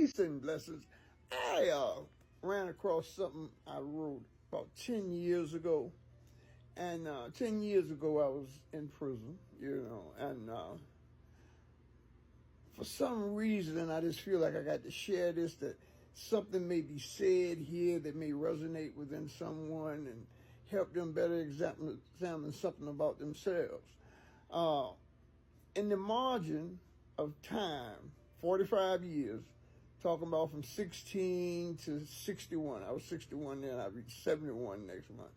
Peace and blessings. I ran across something I wrote about 10 years ago. And 10 years ago, I was in prison, and for some reason, I just feel like I got to share this, that something may be said here that may resonate within someone and help them better examine something about themselves. In the margin of time, 45 years, talking about from 16 to 61. I was 61 then, I reached 71 next month.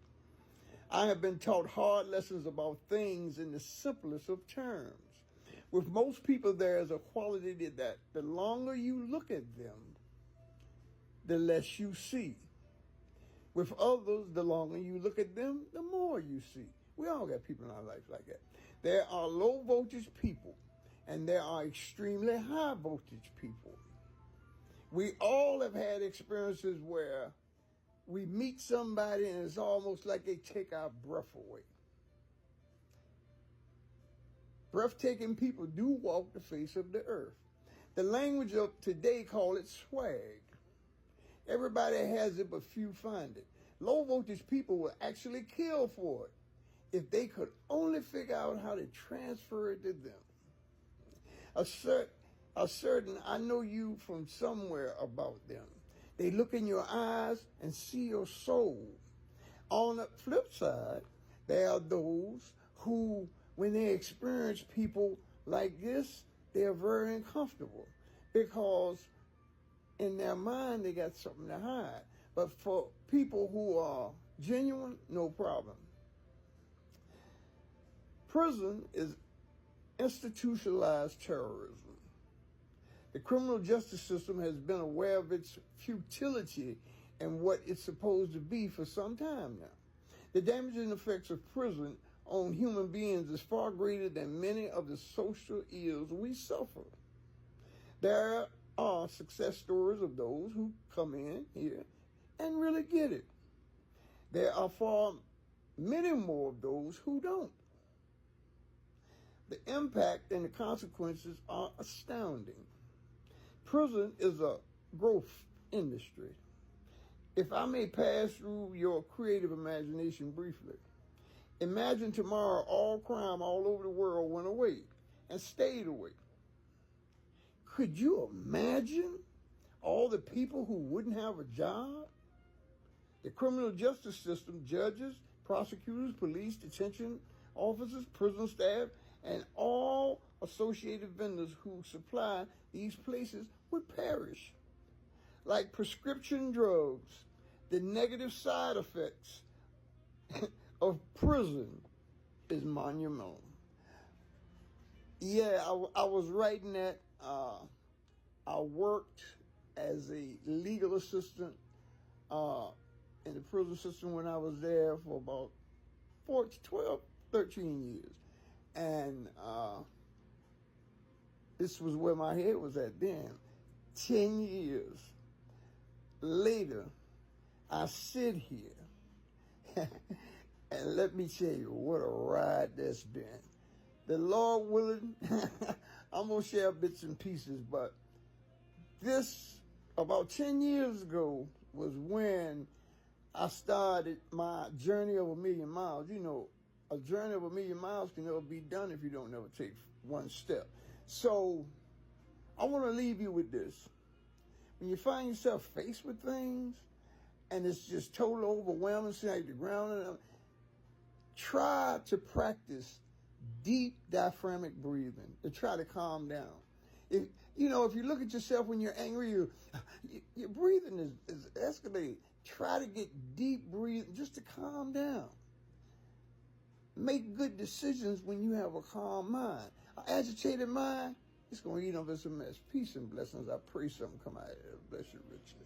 I have been taught hard lessons about things in the simplest of terms. With most people, there is a quality that the longer you look at them, the less you see. With others, the longer you look at them, the more you see. We all got people in our life like that. There are low voltage people, and there are extremely high voltage people. We all have had experiences where we meet somebody and it's almost like they take our breath away. Breathtaking people do walk the face of the earth. The language of today call it swag. Everybody has it, but few find it. Low voltage people will actually kill for it if they could only figure out how to transfer it to them. A certain, I know you from somewhere about them. They look in your eyes and see your soul. On the flip side, there are those who, when they experience people like this, they are very uncomfortable because in their mind they got something to hide. But for people who are genuine, no problem. Prison is institutionalized terrorism. The criminal justice system has been aware of its futility and what it's supposed to be for some time now. The damaging effects of prison on human beings is far greater than many of the social ills we suffer. There are success stories of those who come in here and really get it. There are far many more of those who don't. The impact and the consequences are astounding. Prison is a growth industry. If I may pass through your creative imagination briefly, imagine tomorrow all crime all over the world went away and stayed away. Could you imagine all the people who wouldn't have a job? The criminal justice system, judges, prosecutors, police, detention officers, prison staff, and all associated vendors who supply these places would perish. Like prescription drugs, the negative side effects of prison is monumental. Yeah, I was writing that. I worked as a legal assistant in the prison system when I was there for about 13 years. And this was where my head was at then. 10 years later, I sit here and let me tell you what a ride that's been. The Lord willing, I'm going to share bits and pieces, but this, about 10 years ago, was when I started my journey of 1,000,000 miles. You know, a journey of 1,000,000 miles can never be done if you don't never take one step. So I want to leave you with this. When you find yourself faced with things and it's just totally overwhelming, seeing like the ground, try to practice deep diaphragmatic breathing to try to calm down. If you look at yourself when you're angry, your breathing is escalating. Try to get deep breathing just to calm down. Make good decisions when you have a calm mind. An agitated mind, it's going to eat up as a mess. Peace and blessings. I pray something come out of it. Bless you richly.